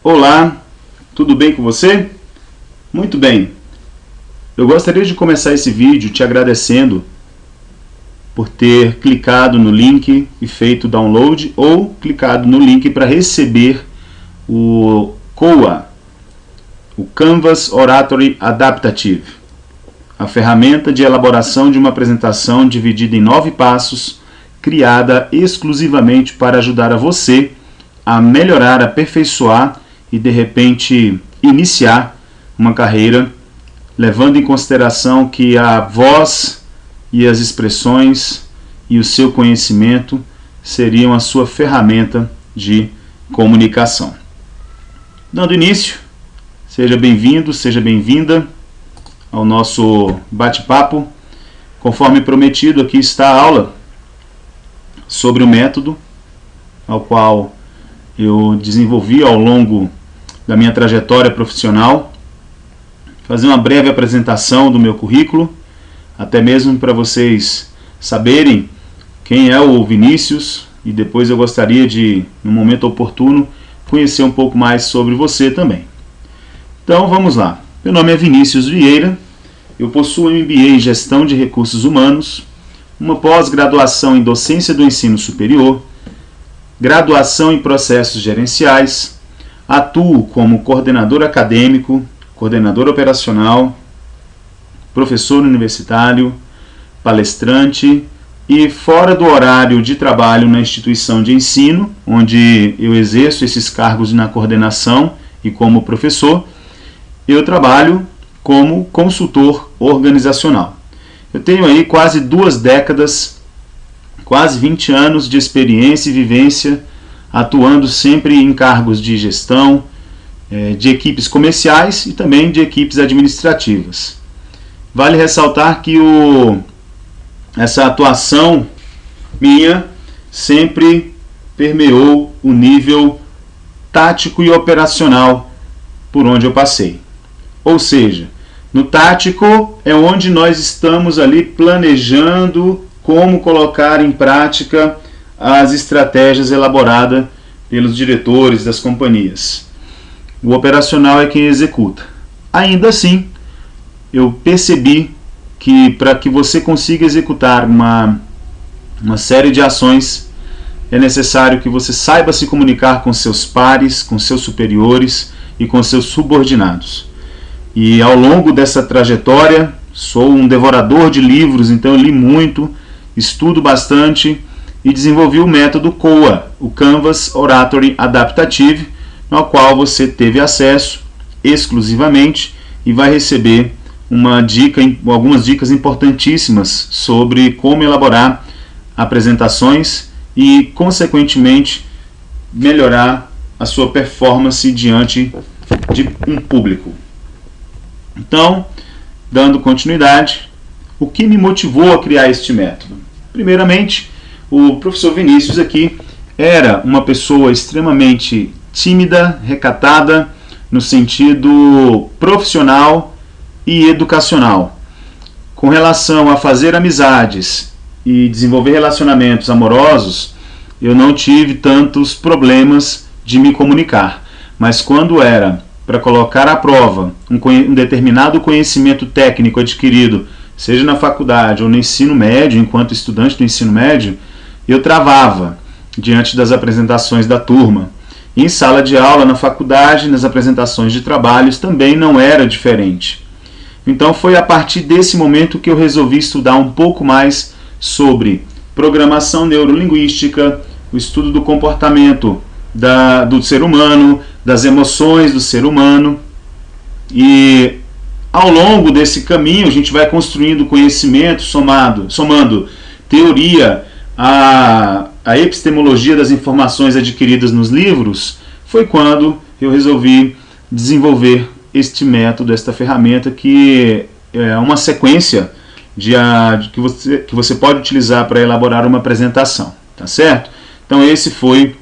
Olá, tudo bem com você? Muito bem. Eu gostaria de começar esse vídeo te agradecendo por ter clicado no link e feito download ou clicado no link para receber o COA, o Canvas Oratory Adaptative, a ferramenta de elaboração de uma apresentação dividida em 9 passos, criada exclusivamente para ajudar a você a melhorar, aperfeiçoar e de repente iniciar uma carreira, levando em consideração que a voz e as expressões e o seu conhecimento seriam a sua ferramenta de comunicação. Dando início, seja bem-vindo, seja bem-vinda ao nosso bate-papo. Conforme prometido, aqui está a aula sobre o método ao qual eu desenvolvi ao longo da minha trajetória profissional. Fazer uma breve apresentação do meu currículo, até mesmo para vocês saberem quem é o Vinícius, e depois eu gostaria de, no momento oportuno, conhecer um pouco mais sobre você também. Então vamos lá. Meu nome é Vinícius Vieira, eu possuo um MBA em Gestão de Recursos Humanos, uma pós-graduação em Docência do Ensino Superior, graduação em Processos Gerenciais, atuo como coordenador acadêmico, coordenador operacional, professor universitário, palestrante e fora do horário de trabalho na instituição de ensino, onde eu exerço esses cargos na coordenação e como professor, eu trabalho como consultor organizacional. Eu tenho aí quase 2 décadas, quase 20 anos de experiência e vivência, atuando sempre em cargos de gestão, de equipes comerciais e também de equipes administrativas. Vale ressaltar que essa atuação minha sempre permeou o nível tático e operacional por onde eu passei. Ou seja, no tático é onde nós estamos ali planejando como colocar em prática as estratégias elaboradas pelos diretores das companhias. O operacional é quem executa. Ainda assim, eu percebi que para que você consiga executar uma série de ações, é necessário que você saiba se comunicar com seus pares, com seus superiores e com seus subordinados. E ao longo dessa trajetória, sou um devorador de livros, então eu li muito, estudo bastante e desenvolvi o método COA, o Canvas Oratory Adaptative, no qual você teve acesso exclusivamente e vai receber algumas dicas importantíssimas sobre como elaborar apresentações e, consequentemente, melhorar a sua performance diante de um público. Então, dando continuidade, o que me motivou a criar este método? Primeiramente, o professor Vinícius aqui era uma pessoa extremamente tímida, recatada, no sentido profissional e educacional. Com relação a fazer amizades e desenvolver relacionamentos amorosos, eu não tive tantos problemas de me comunicar. Mas quando era para colocar à prova um determinado conhecimento técnico adquirido, seja na faculdade ou no ensino médio, enquanto estudante do ensino médio, eu travava diante das apresentações da turma. Em sala de aula, na faculdade, nas apresentações de trabalhos, também não era diferente. Então foi a partir desse momento que eu resolvi estudar um pouco mais sobre programação neurolinguística, o estudo do comportamento do ser humano, das emoções do ser humano. E ao longo desse caminho a gente vai construindo conhecimento somando teoria, a epistemologia das informações adquiridas nos livros. Foi quando eu resolvi desenvolver este método, esta ferramenta, que é uma sequência que você pode utilizar para elaborar uma apresentação, tá certo? Então esse foi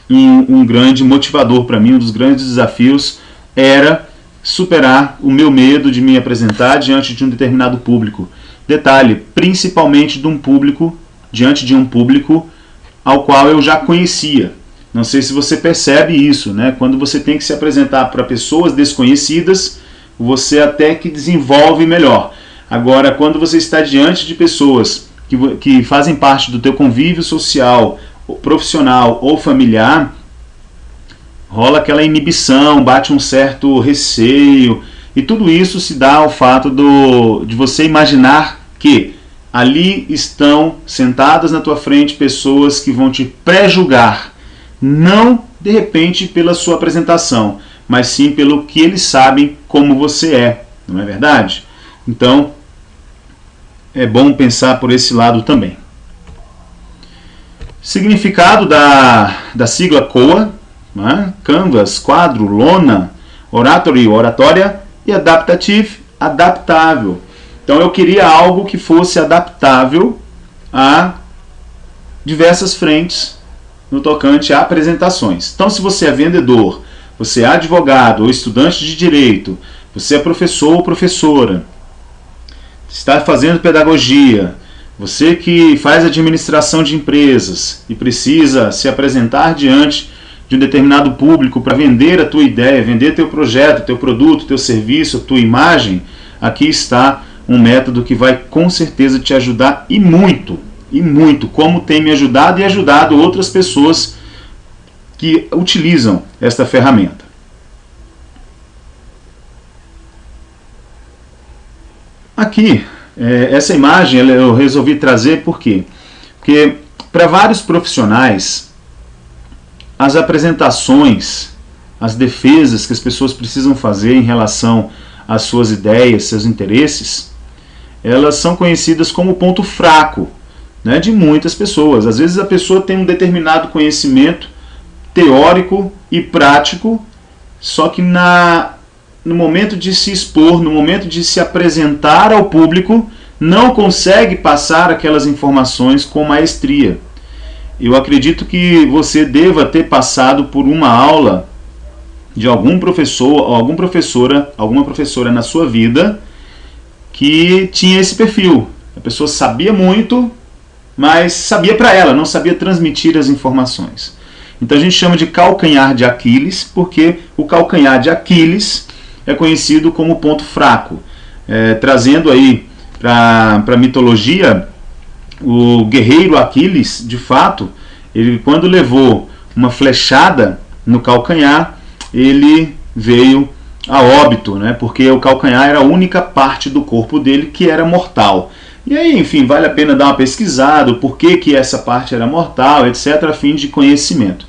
um grande motivador para mim, um dos grandes desafios era superar o meu medo de me apresentar diante de um determinado público. Detalhe, principalmente diante de um público ao qual eu já conhecia. Não sei se você percebe isso, né? Quando você tem que se apresentar para pessoas desconhecidas, você até que desenvolve melhor. Agora, quando você está diante de pessoas que fazem parte do teu convívio social, profissional ou familiar, rola aquela inibição, bate um certo receio, e tudo isso se dá ao fato de você imaginar que ali estão sentadas na tua frente pessoas que vão te pré-julgar, não de repente pela sua apresentação, mas sim pelo que eles sabem como você é, não é verdade? Então, é bom pensar por esse lado também. Significado da sigla COA, né? Canvas, quadro, lona, oratory, oratória, e adaptative, adaptável. Então eu queria algo que fosse adaptável a diversas frentes no tocante a apresentações. Então, se você é vendedor, você é advogado ou estudante de direito, você é professor ou professora, está fazendo pedagogia, você que faz administração de empresas e precisa se apresentar diante de um determinado público para vender a tua ideia, vender teu projeto, teu produto, teu serviço, tua imagem, aqui está um método que vai com certeza te ajudar e muito, como tem me ajudado e ajudado outras pessoas que utilizam esta ferramenta. Aqui, essa imagem eu resolvi trazer por quê? Porque para vários profissionais, as apresentações, as defesas que as pessoas precisam fazer em relação às suas ideias, seus interesses, elas são conhecidas como ponto fraco, né, de muitas pessoas. Às vezes a pessoa tem um determinado conhecimento teórico e prático, só que no momento de se expor, no momento de se apresentar ao público, não consegue passar aquelas informações com maestria. Eu acredito que você deva ter passado por uma aula de algum professor ou alguma professora na sua vida que tinha esse perfil. A pessoa sabia muito, mas sabia para ela, não sabia transmitir as informações. Então a gente chama de calcanhar de Aquiles, porque o calcanhar de Aquiles é conhecido como ponto fraco. Trazendo aí para a mitologia, o guerreiro Aquiles, de fato, ele, quando levou uma flechada no calcanhar, ele veio a óbito, né? Porque o calcanhar era a única parte do corpo dele que era mortal. E aí, enfim, vale a pena dar uma pesquisada, por que essa parte era mortal, etc., a fim de conhecimento.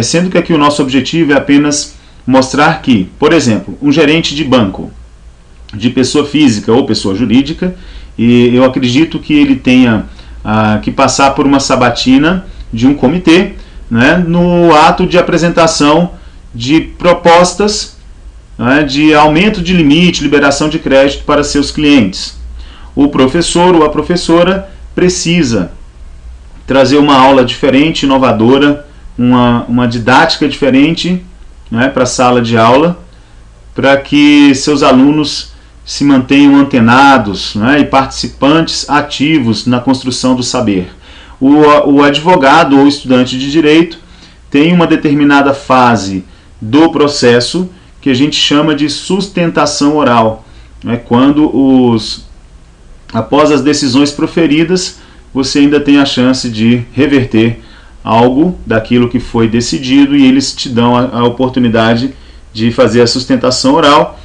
Sendo que aqui o nosso objetivo é apenas mostrar que, por exemplo, um gerente de banco, de pessoa física ou pessoa jurídica, e eu acredito que ele tenha que passar por uma sabatina de um comitê, né, no ato de apresentação de propostas, né, de aumento de limite, liberação de crédito para seus clientes. O professor ou a professora precisa trazer uma aula diferente, inovadora, uma didática diferente, né, para a sala de aula, para que seus alunos se mantenham antenados, né, e participantes ativos na construção do saber. O advogado ou estudante de direito tem uma determinada fase do processo que a gente chama de sustentação oral, né, quando após as decisões proferidas, você ainda tem a chance de reverter algo daquilo que foi decidido e eles te dão a oportunidade de fazer a sustentação oral,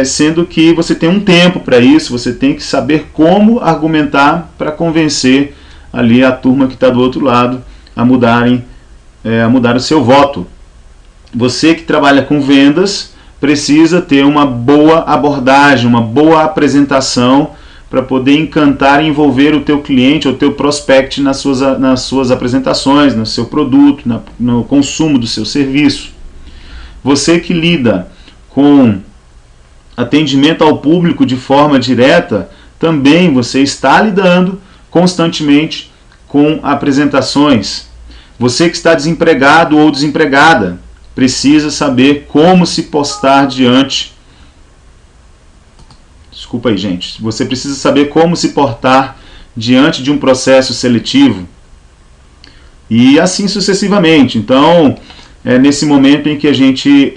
sendo que você tem um tempo para isso, você tem que saber como argumentar para convencer ali a turma que está do outro lado a mudar o seu voto. Você que trabalha com vendas precisa ter uma boa abordagem, uma boa apresentação para poder encantar e envolver o teu cliente ou o teu prospect nas suas apresentações, no seu produto, no consumo do seu serviço. Você que lida com atendimento ao público de forma direta, também você está lidando constantemente com apresentações. Você que está desempregado ou desempregada, precisa saber como se postar diante. Desculpa aí, gente. Você precisa saber como se portar diante de um processo seletivo. e assim sucessivamente. Então, é nesse momento em que a gente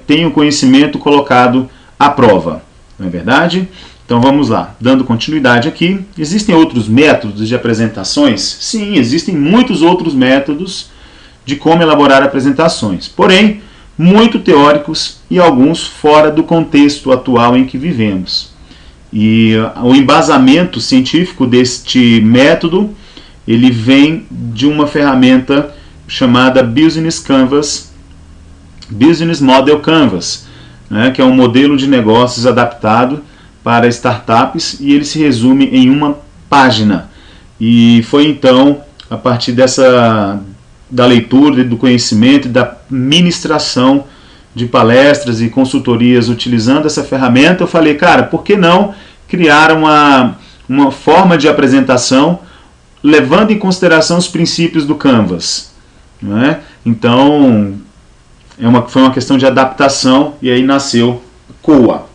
tem o conhecimento colocado à prova, não é verdade? Então vamos lá, dando continuidade aqui. Existem outros métodos de apresentações? Sim, existem muitos outros métodos de como elaborar apresentações, porém, muito teóricos e alguns fora do contexto atual em que vivemos. E o embasamento científico deste método, ele vem de uma ferramenta chamada Business Canvas, Business Model Canvas, né, que é um modelo de negócios adaptado para startups, e ele se resume em uma página. E foi então, a partir da leitura, do conhecimento e da ministração de palestras e consultorias utilizando essa ferramenta, eu falei, cara, por que não criar uma forma de apresentação levando em consideração os princípios do Canvas, né? Então, foi uma questão de adaptação, e aí nasceu COA,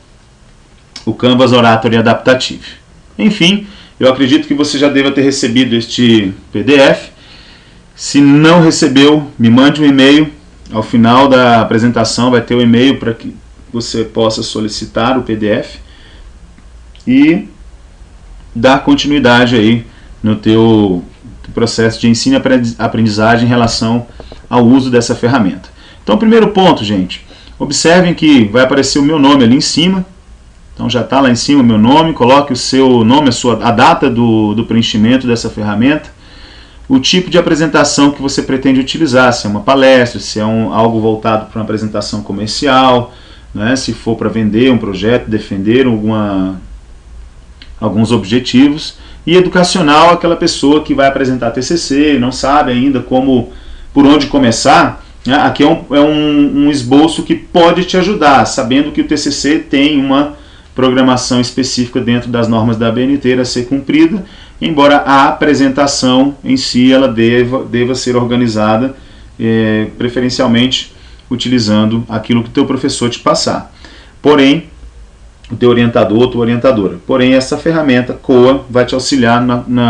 o Canvas Oratory Adaptative. Enfim, eu acredito que você já deva ter recebido este PDF. Se não recebeu, me mande um e-mail. Ao final da apresentação vai ter o e-mail para que você possa solicitar o PDF e dar continuidade aí no teu processo de ensino e aprendizagem em relação ao uso dessa ferramenta. Então, primeiro ponto, gente, observem que vai aparecer o meu nome ali em cima. Então já está lá em cima o meu nome, coloque o seu nome, a data do preenchimento dessa ferramenta, o tipo de apresentação que você pretende utilizar, se é uma palestra, se é algo voltado para uma apresentação comercial, né, se for para vender um projeto, defender alguns objetivos, e educacional, aquela pessoa que vai apresentar TCC, não sabe ainda por onde começar, né, aqui é um esboço que pode te ajudar, sabendo que o TCC tem uma programação específica dentro das normas da ABNT a ser cumprida, embora a apresentação em si ela deva ser organizada preferencialmente utilizando aquilo que o teu professor te passar. Porém, o teu orientador ou tua orientadora. Porém, essa ferramenta COA vai te auxiliar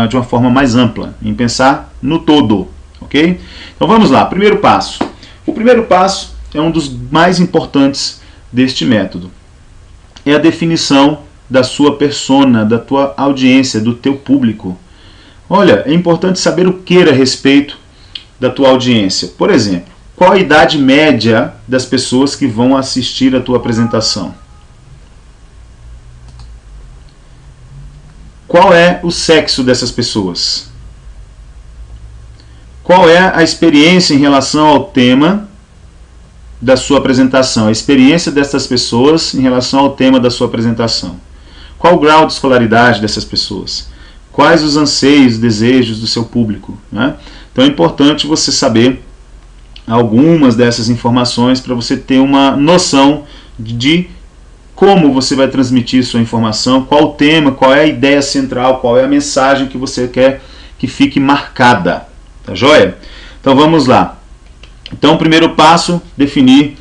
de uma forma mais ampla, em pensar no todo, ok? Então vamos lá, primeiro passo. O primeiro passo é um dos mais importantes deste método. É a definição da sua persona, da tua audiência, do teu público. Olha, é importante saber o que a respeito da tua audiência. Por exemplo, qual a idade média das pessoas que vão assistir a tua apresentação? Qual é o sexo dessas pessoas? Qual é a experiência em relação ao tema da sua apresentação, a experiência dessas pessoas em relação ao tema da sua apresentação? Qual o grau de escolaridade dessas pessoas? Quais os anseios, desejos do seu público, né? Então é importante você saber algumas dessas informações para você ter uma noção de como você vai transmitir sua informação, qual o tema, qual é a ideia central, qual é a mensagem que você quer que fique marcada, tá joia? Então vamos lá. Então, primeiro passo, definir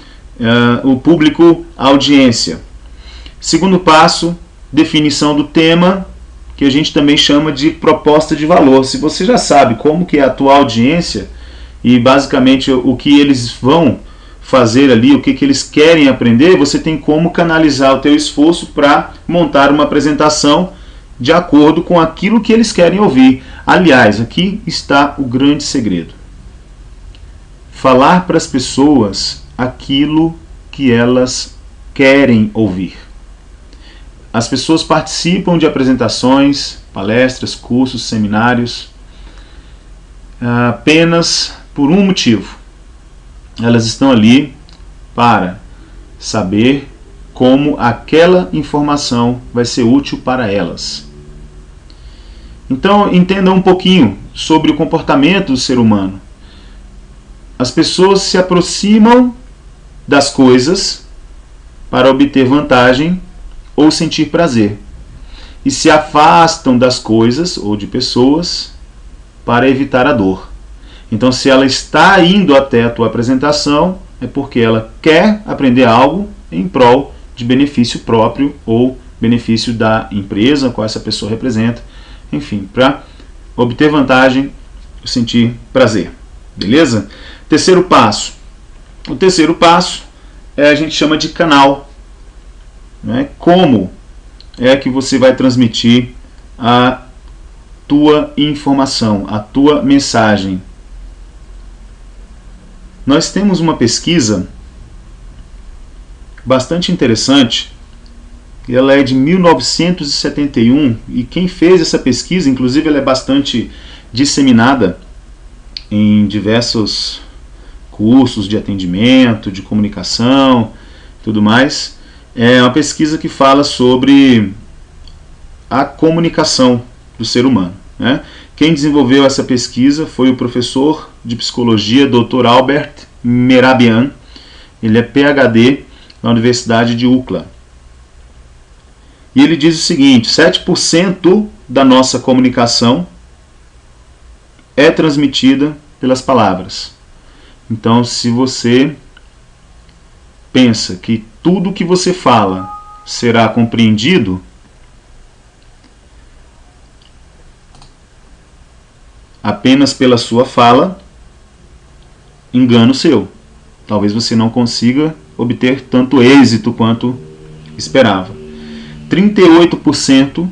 o público, a audiência. Segundo passo, definição do tema, que a gente também chama de proposta de valor. Se você já sabe como que é a tua audiência e basicamente o que eles vão fazer ali, o que eles querem aprender, você tem como canalizar o teu esforço para montar uma apresentação de acordo com aquilo que eles querem ouvir. Aliás, aqui está o grande segredo. Falar para as pessoas aquilo que elas querem ouvir. As pessoas participam de apresentações, palestras, cursos, seminários, apenas por um motivo. Elas estão ali para saber como aquela informação vai ser útil para elas. Então, entenda um pouquinho sobre o comportamento do ser humano. As pessoas se aproximam das coisas para obter vantagem ou sentir prazer, e se afastam das coisas ou de pessoas para evitar a dor. Então, se ela está indo até a tua apresentação, é porque ela quer aprender algo em prol de benefício próprio ou benefício da empresa a qual essa pessoa representa, enfim, para obter vantagem ou sentir prazer. Beleza? Terceiro passo. O terceiro passo a gente chama de canal. Né? Como é que você vai transmitir a tua informação, a tua mensagem? Nós temos uma pesquisa bastante interessante, ela é de 1971, e quem fez essa pesquisa, inclusive ela é bastante disseminada em diversos cursos de atendimento, de comunicação, tudo mais. É uma pesquisa que fala sobre a comunicação do ser humano, né? Quem desenvolveu essa pesquisa foi o professor de psicologia Dr. Albert Mehrabian. Ele é PhD na Universidade de UCLA. E ele diz o seguinte: 7% da nossa comunicação é transmitida pelas palavras. Então, se você pensa que tudo que você fala será compreendido, apenas pela sua fala, engano seu. Talvez você não consiga obter tanto êxito quanto esperava. 38%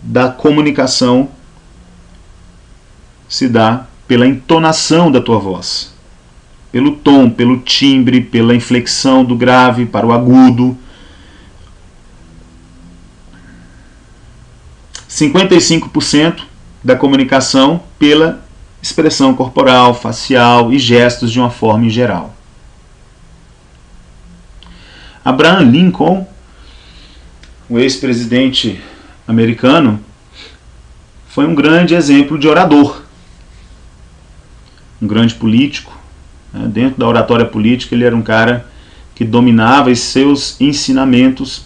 da comunicação se dá pela entonação da tua voz, pelo tom, pelo timbre, pela inflexão do grave para o agudo. 55% da comunicação pela expressão corporal, facial e gestos de uma forma em geral. Abraham Lincoln, o ex-presidente americano, foi um grande exemplo de orador, um grande político. Dentro da oratória política, ele era um cara que dominava, e seus ensinamentos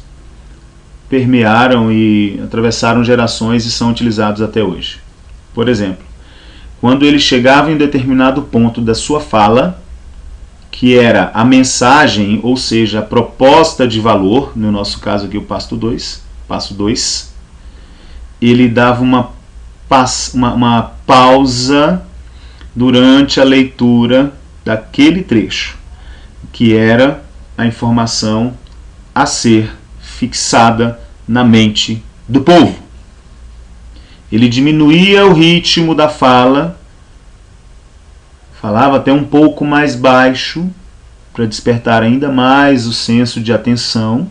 permearam e atravessaram gerações e são utilizados até hoje. Por exemplo, quando ele chegava em um determinado ponto da sua fala, que era a mensagem, ou seja, a proposta de valor, no nosso caso aqui o passo 2, ele dava uma pausa durante a leitura daquele trecho, que era a informação a ser fixada na mente do povo. Ele diminuía o ritmo da fala, falava até um pouco mais baixo, para despertar ainda mais o senso de atenção,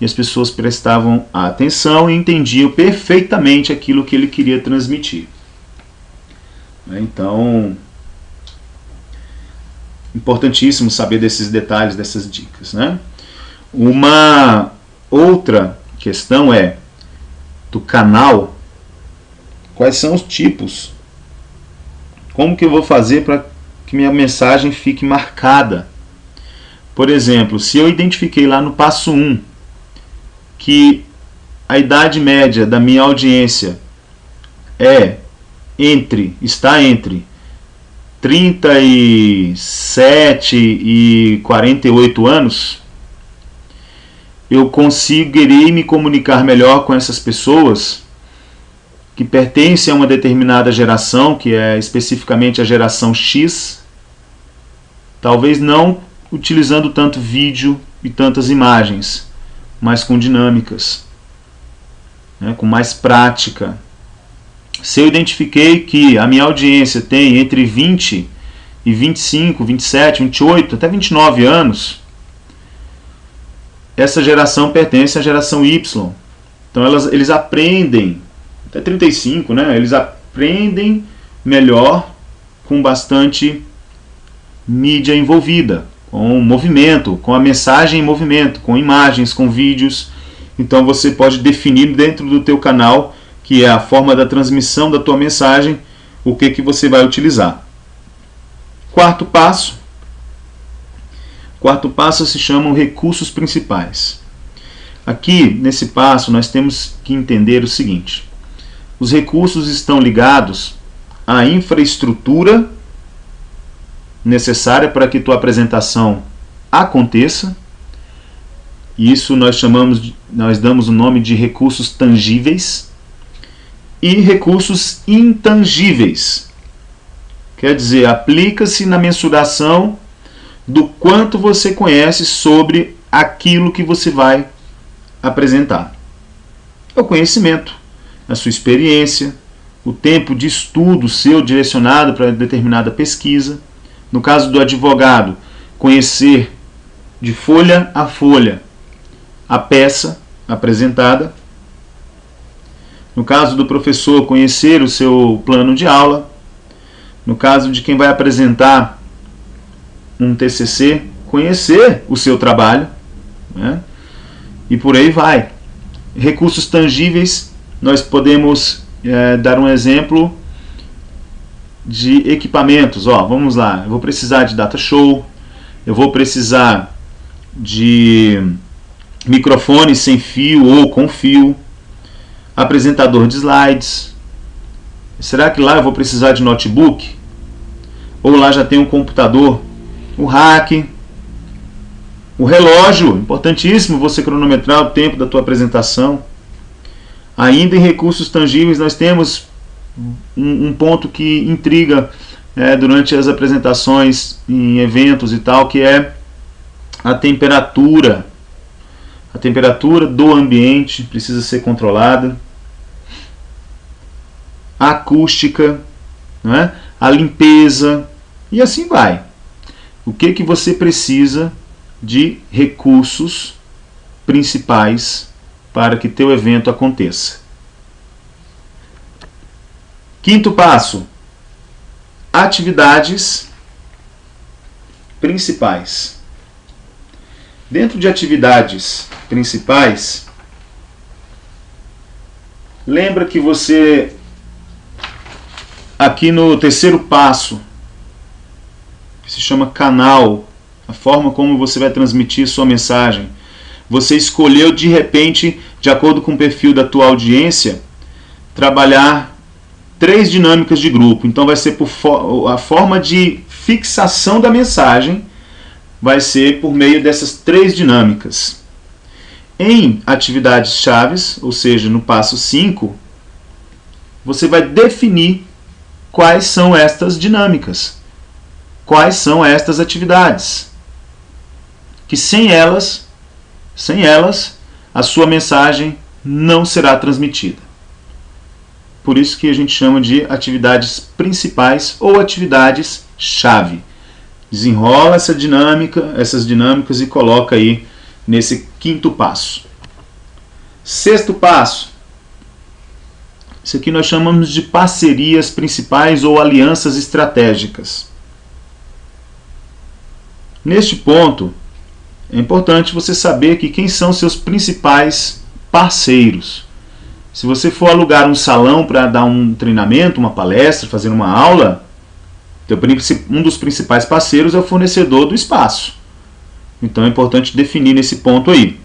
e as pessoas prestavam atenção e entendiam perfeitamente aquilo que ele queria transmitir. Então, importantíssimo saber desses detalhes, dessas dicas, né? Uma outra questão é do canal. Quais são os tipos? Como que eu vou fazer para que minha mensagem fique marcada? Por exemplo, se eu identifiquei lá no passo 1 que a idade média da minha audiência está entre 37 e 48 anos, eu conseguirei me comunicar melhor com essas pessoas que pertencem a uma determinada geração, que é especificamente a geração X, talvez não utilizando tanto vídeo e tantas imagens, mas com dinâmicas, né, com mais prática. Se eu identifiquei que a minha audiência tem entre 20 e 25, 27, 28, até 29 anos, essa geração pertence à geração Y. Então eles aprendem, até 35, né? Eles aprendem melhor com bastante mídia envolvida, com movimento, com a mensagem em movimento, com imagens, com vídeos. Então você pode definir dentro do teu canal, que é a forma da transmissão da tua mensagem, o que você vai utilizar. Quarto passo se chamam recursos principais. Aqui, nesse passo, nós temos que entender o seguinte: os recursos estão ligados à infraestrutura necessária para que tua apresentação aconteça. Isso nós damos o nome de recursos tangíveis e recursos intangíveis. Quer dizer, aplica-se na mensuração do quanto você conhece sobre aquilo que você vai apresentar. É o conhecimento, a sua experiência, o tempo de estudo seu direcionado para determinada pesquisa. No caso do advogado, conhecer de folha a folha a peça apresentada. No caso do professor, conhecer o seu plano de aula. No caso de quem vai apresentar um TCC, conhecer o seu trabalho, né? E por aí vai. Recursos tangíveis, nós podemos dar um exemplo de equipamentos. Vamos lá, eu vou precisar de data show, eu vou precisar de microfone sem fio ou com fio, apresentador de slides. Será que lá eu vou precisar de notebook? Ou lá já tem um computador? O rack, o relógio, importantíssimo você cronometrar o tempo da tua apresentação. Ainda em recursos tangíveis nós temos um ponto que intriga durante as apresentações em eventos e tal, que é a temperatura. A temperatura do ambiente precisa ser controlada. A acústica, né? A limpeza e assim vai. O que você precisa de recursos principais para que teu evento aconteça? Quinto passo: atividades principais. Dentro de atividades principais, lembra que você, aqui no terceiro passo, que se chama canal, a forma como você vai transmitir sua mensagem, você escolheu de repente, de acordo com o perfil da tua audiência, trabalhar 3 dinâmicas de grupo. Então vai ser a forma de fixação da mensagem vai ser por meio dessas 3 dinâmicas. Em atividades chaves, ou seja, no passo 5, você vai definir quais são estas dinâmicas, quais são estas atividades, que sem elas, a sua mensagem não será transmitida. Por isso que a gente chama de atividades principais ou atividades chave. Desenrola essas dinâmicas e coloca aí nesse quinto passo. Sexto passo. Isso aqui nós chamamos de parcerias principais ou alianças estratégicas. Neste ponto, é importante você saber que quem são seus principais parceiros. Se você for alugar um salão para dar um treinamento, uma palestra, fazer uma aula, um dos principais parceiros é o fornecedor do espaço. Então é importante definir nesse ponto aí.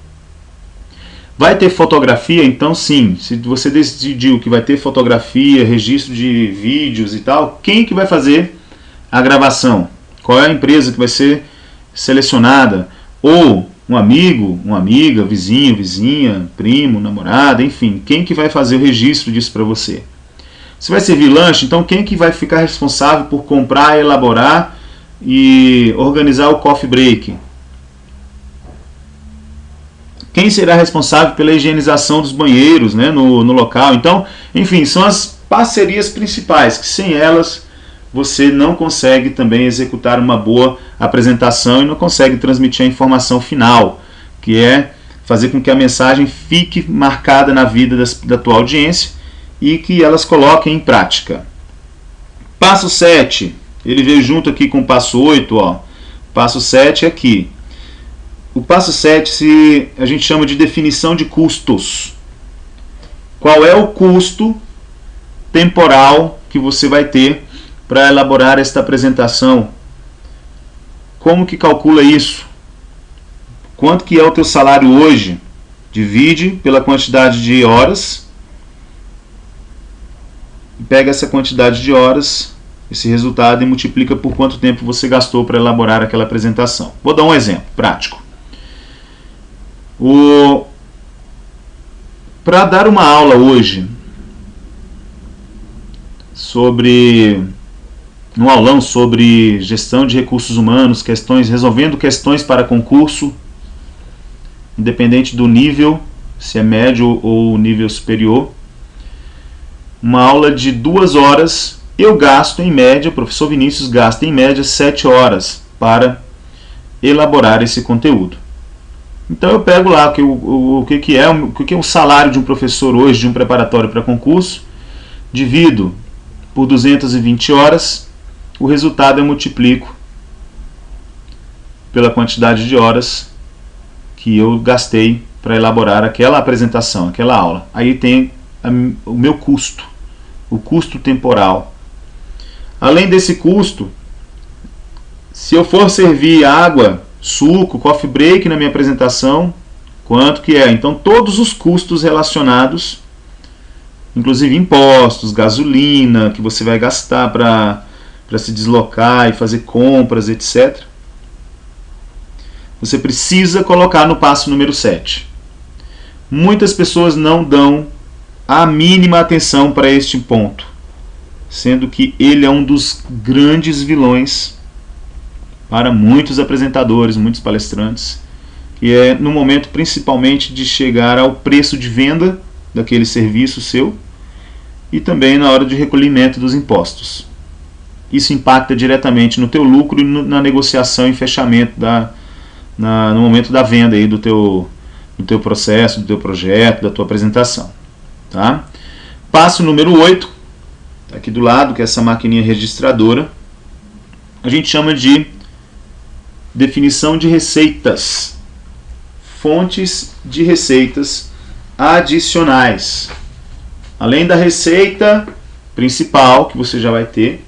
Vai ter fotografia? Então sim. Se você decidiu que vai ter fotografia, registro de vídeos e tal, quem que vai fazer a gravação? Qual é a empresa que vai ser selecionada? Ou um amigo, uma amiga, vizinho, vizinha, primo, namorada, enfim, quem que vai fazer o registro disso para você? Se vai servir lanche, então quem que vai ficar responsável por comprar, elaborar e organizar o coffee break? Quem será responsável pela higienização dos banheiros, né, no local? Então, enfim, são as parcerias principais, que sem elas você não consegue também executar uma boa apresentação e não consegue transmitir a informação final, que é fazer com que a mensagem fique marcada na vida da tua audiência e que elas coloquem em prática. Passo 7, ele veio junto aqui com o passo 8, ó. Passo 7 é aqui. O passo 7 a gente chama de definição de custos. Qual é o custo temporal que você vai ter para elaborar esta apresentação? Como que calcula isso? Quanto que é o teu salário hoje? Divide pela quantidade de horas. Pega essa quantidade de horas, esse resultado, e multiplica por quanto tempo você gastou para elaborar aquela apresentação. Vou dar um exemplo prático. Para dar uma aula hoje sobre um aulão sobre gestão de recursos humanos, resolvendo questões para concurso, independente do nível, se é médio ou nível superior. Uma aula de 2 horas, eu gasto em média, o professor Vinícius gasta em média 7 horas para elaborar esse conteúdo. Então eu pego lá o que é o salário de um professor hoje, de um preparatório para concurso, divido por 220 horas, o resultado eu multiplico pela quantidade de horas que eu gastei para elaborar aquela apresentação, aquela aula. Aí tem o meu custo, o custo temporal. Além desse custo, se eu for servir água, suco, coffee break na minha apresentação, quanto que é? Então todos os custos relacionados, inclusive impostos, gasolina que você vai gastar para se deslocar e fazer compras, etc. Você precisa colocar no passo número 7. Muitas pessoas não dão a mínima atenção para este ponto, sendo que ele é um dos grandes vilões para muitos apresentadores, muitos palestrantes, que é no momento principalmente de chegar ao preço de venda daquele serviço seu e também na hora de recolhimento dos impostos. Isso impacta diretamente no teu lucro e na negociação e fechamento no momento da venda aí do teu processo, do teu projeto, da tua apresentação. Tá? Passo número 8, tá aqui do lado, que é essa maquininha registradora, a gente chama de definição de receitas, fontes de receitas adicionais. Além da receita principal que você já vai ter,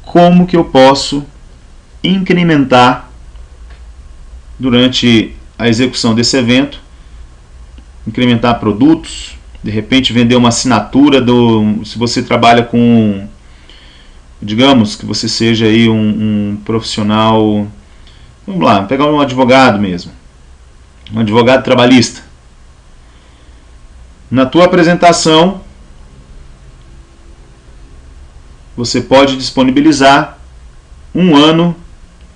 como que eu posso incrementar durante a execução desse evento, incrementar produtos, de repente vender uma assinatura se você trabalha com, digamos que você seja aí um profissional, vamos lá, pegar um advogado mesmo, um advogado trabalhista. Na tua apresentação, você pode disponibilizar 1 ano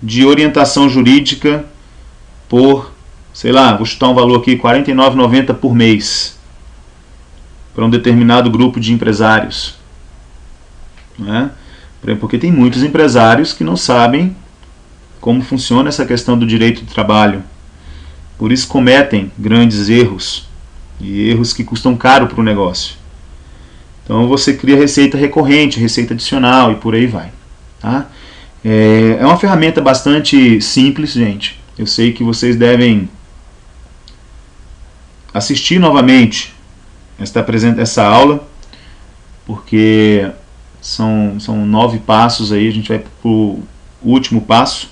de orientação jurídica por, sei lá, vou chutar um valor aqui, R$ 49,90 por mês, para um determinado grupo de empresários. Né? Porque tem muitos empresários que não sabem como funciona essa questão do direito do trabalho. Por isso cometem grandes erros, e erros que custam caro para o negócio. Então você cria receita recorrente, receita adicional e por aí vai. Tá? É uma ferramenta bastante simples, gente. Eu sei que vocês devem assistir novamente essa aula, porque são 9 passos aí, a gente vai para o último passo.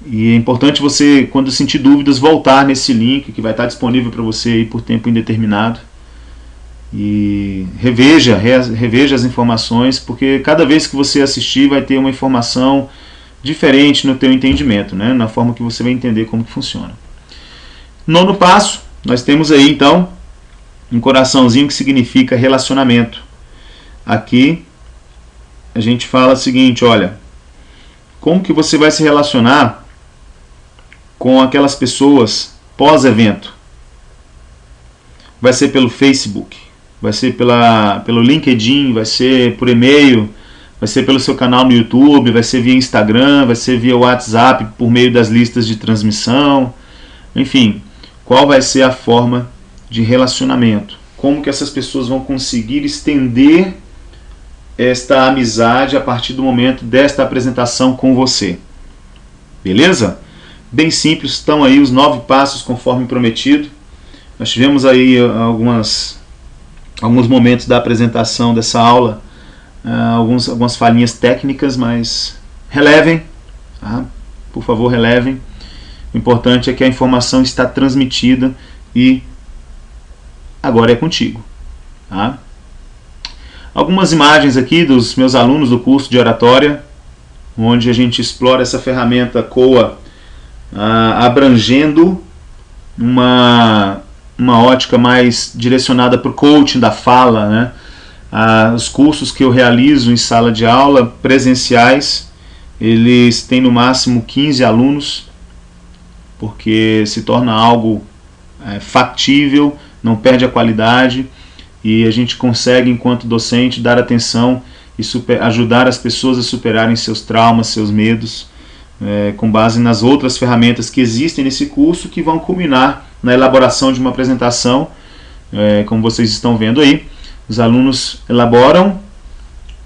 E é importante você, quando sentir dúvidas, voltar nesse link que vai estar disponível para você aí por tempo indeterminado. E reveja as informações, porque cada vez que você assistir vai ter uma informação diferente no teu entendimento, né? Na forma que você vai entender como que funciona. 9º passo, nós temos aí então um coraçãozinho que significa relacionamento. Aqui a gente fala o seguinte, olha, como que você vai se relacionar com aquelas pessoas pós-evento? Vai ser pelo Facebook, vai ser pelo LinkedIn, vai ser por e-mail, vai ser pelo seu canal no YouTube, vai ser via Instagram, vai ser via WhatsApp, por meio das listas de transmissão. Enfim, qual vai ser a forma de relacionamento? Como que essas pessoas vão conseguir estender esta amizade a partir do momento desta apresentação com você? Beleza? Bem simples, estão aí os 9 passos conforme prometido. Nós tivemos aí alguns momentos da apresentação dessa aula, algumas falhinhas técnicas, mas relevem, tá? Por favor, relevem. O importante é que a informação está transmitida e agora é contigo. Tá? Algumas imagens aqui dos meus alunos do curso de oratória, onde a gente explora essa ferramenta COA, abrangendo uma ótica mais direcionada para o coaching da fala, né? Os cursos que eu realizo em sala de aula presenciais, eles têm no máximo 15 alunos, porque se torna algo factível, não perde a qualidade, e a gente consegue, enquanto docente, dar atenção e ajudar as pessoas a superarem seus traumas, seus medos, com base nas outras ferramentas que existem nesse curso, que vão culminar na elaboração de uma apresentação, como vocês estão vendo aí. Os alunos elaboram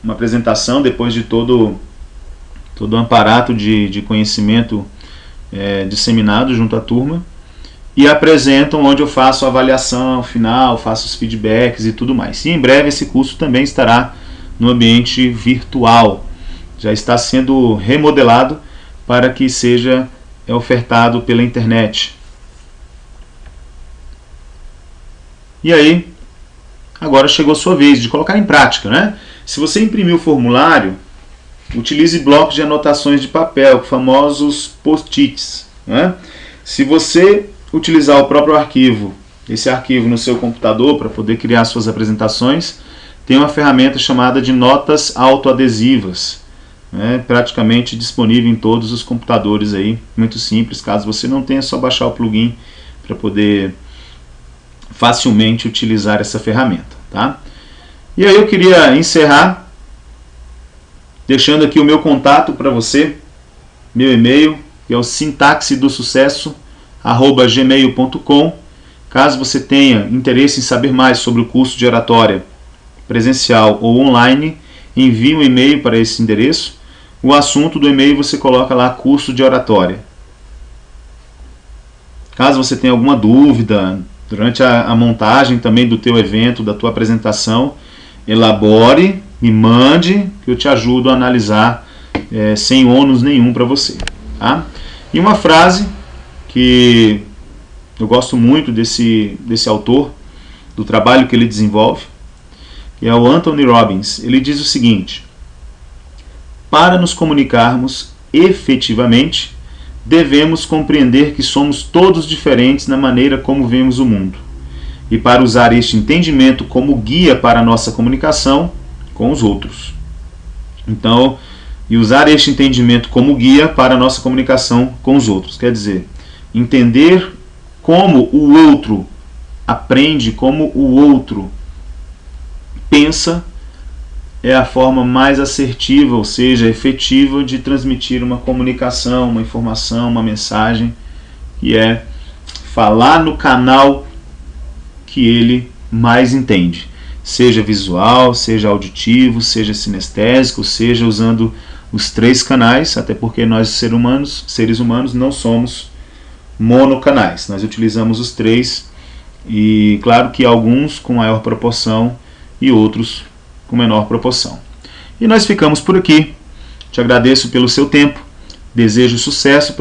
uma apresentação depois de todo um aparato de conhecimento disseminado junto à turma, e apresentam, onde eu faço a avaliação final, faço os feedbacks e tudo mais. E em breve esse curso também estará no ambiente virtual, já está sendo remodelado para que seja ofertado pela internet. E aí, agora chegou a sua vez de colocar em prática, né? Se você imprimir o formulário, utilize blocos de anotações de papel, famosos post-its, né? Se você utilizar o próprio arquivo, esse arquivo no seu computador para poder criar suas apresentações, tem uma ferramenta chamada de notas autoadesivas, praticamente disponível em todos os computadores aí, muito simples. Caso você não tenha, é só baixar o plugin para poder facilmente utilizar essa ferramenta, tá? E aí eu queria encerrar deixando aqui o meu contato para você, meu e-mail, que é o sintaxedosucesso@gmail.com. Caso você tenha interesse em saber mais sobre o curso de oratória presencial ou online, envie um e-mail para esse endereço. O assunto do e-mail você coloca lá, curso de oratória. Caso você tenha alguma dúvida durante a montagem também do teu evento, da tua apresentação, elabore, me mande, que eu te ajudo a analisar sem ônus nenhum para você, tá? E uma frase que eu gosto muito desse autor, do trabalho que ele desenvolve, que é o Anthony Robbins. Ele diz o seguinte: para nos comunicarmos efetivamente, devemos compreender que somos todos diferentes na maneira como vemos o mundo, e para usar este entendimento como guia para a nossa comunicação com os outros. Então, e usar este entendimento como guia para a nossa comunicação com os outros, quer dizer, entender como o outro aprende, como o outro pensa, é a forma mais assertiva, ou seja, efetiva, de transmitir uma comunicação, uma informação, uma mensagem, que é falar no canal que ele mais entende, seja visual, seja auditivo, seja sinestésico, seja usando os 3 canais, até porque nós seres humanos não somos monocanais, nós utilizamos os 3, e claro que alguns com maior proporção e outros com menor proporção. E nós ficamos por aqui. Te agradeço pelo seu tempo, desejo sucesso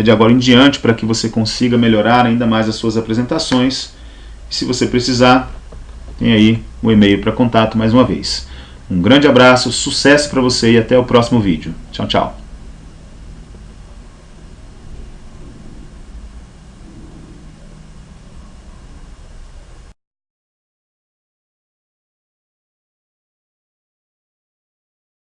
de agora em diante, para que você consiga melhorar ainda mais as suas apresentações. E se você precisar, tem aí o e-mail para contato mais uma vez. Um grande abraço, sucesso para você e até o próximo vídeo. Tchau, tchau.